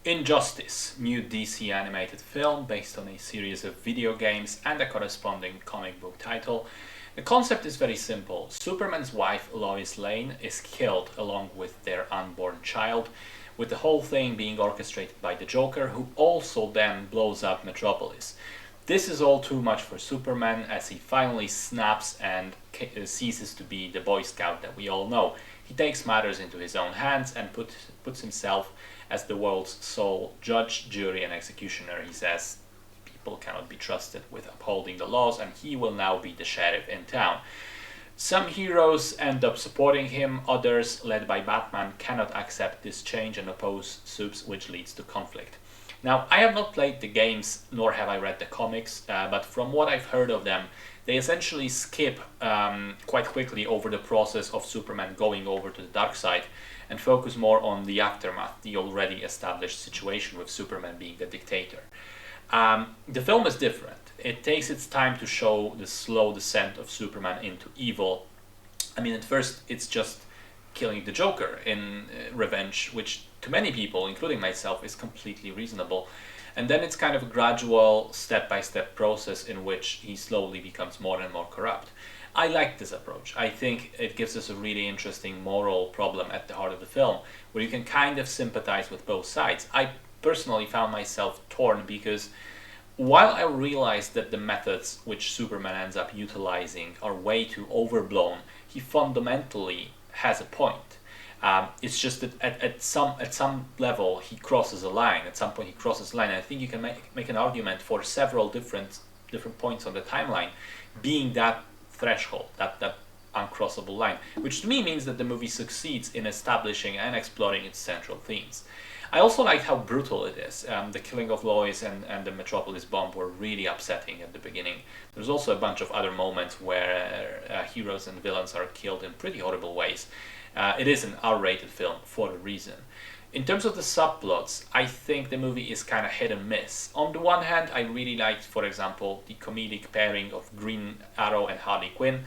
Injustice, new DC animated film based on a series of video games and a corresponding comic book title. The concept is very simple. Superman's wife, Lois Lane, is killed along with their unborn child, with the whole thing being orchestrated by the Joker, who also then blows up Metropolis. This is all too much for Superman as he finally snaps and ceases to be the Boy Scout that we all know. He takes matters into his own hands and puts himself as the world's sole judge, jury, and executioner. He says people cannot be trusted with upholding the laws, and he will now be the sheriff in town. Some heroes end up supporting him, others, led by Batman, cannot accept this change and oppose Supes, which leads to conflict. Now, I have not played the games, nor have I read the comics, but from what I've heard of them, they essentially skip quite quickly over the process of Superman going over to the dark side and focus more on the aftermath, the already established situation with Superman being the dictator. The film is different. It takes its time to show the slow descent of Superman into evil. I mean, at first it's just killing the Joker in revenge, which to many people, including myself, is completely reasonable. And then it's kind of a gradual, step-by-step process in which he slowly becomes more and more corrupt. I like this approach. I think it gives us a really interesting moral problem at the heart of the film, where you can kind of sympathize with both sides. I personally found myself torn because while I realize that the methods which Superman ends up utilizing are way too overblown, he fundamentally has a point. It's just that at some level he crosses a line. At some point he crosses a line. And I think you can make an argument for several different points on the timeline being that threshold, that uncrossable line, which to me means that the movie succeeds in establishing and exploring its central themes. I also liked how brutal it is. The killing of Lois and the Metropolis bomb were really upsetting at the beginning. There's also a bunch of other moments where heroes and villains are killed in pretty horrible ways. It is an R-rated film for a reason. In terms of the subplots, I think the movie is kind of hit and miss. On the one hand, I really liked, for example, the comedic pairing of Green Arrow and Harley Quinn.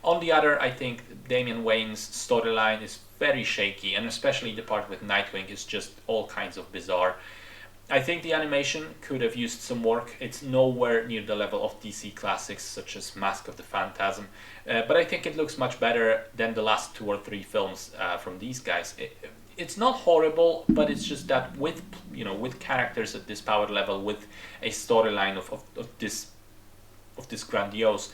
On the other, I think Damian Wayne's storyline is very shaky, and especially the part with Nightwing is just all kinds of bizarre. I think the animation could have used some work. It's nowhere near the level of DC classics such as Mask of the Phantasm, but I think it looks much better than the last 2 or 3 films from these guys. It's not horrible, but it's just that with characters at this power level, with a storyline of this grandiose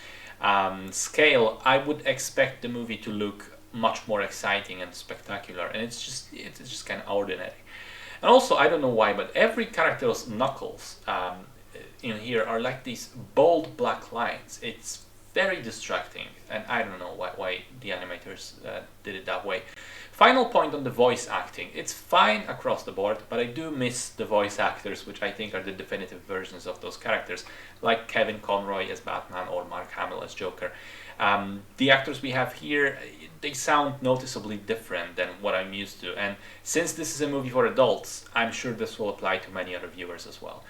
scale, I would expect the movie to look much more exciting and spectacular, and it's just kind of ordinary. And also, I don't know why, but every character's knuckles in here are like these bold black lines. It's very distracting, and I don't know why the animators did it that way. Final point on the voice acting. It's fine across the board, but I do miss the voice actors, which I think are the definitive versions of those characters, like Kevin Conroy as Batman or Mark Hamill as Joker. The actors we have here, they sound noticeably different than what I'm used to, and since this is a movie for adults, I'm sure this will apply to many other viewers as well.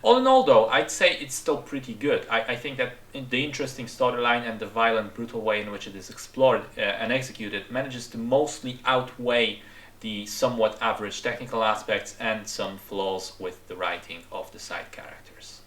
All in all, though, I'd say it's still pretty good. I think that the interesting storyline and the violent, brutal way in which it is explored and executed manages to mostly outweigh the somewhat average technical aspects and some flaws with the writing of the side characters.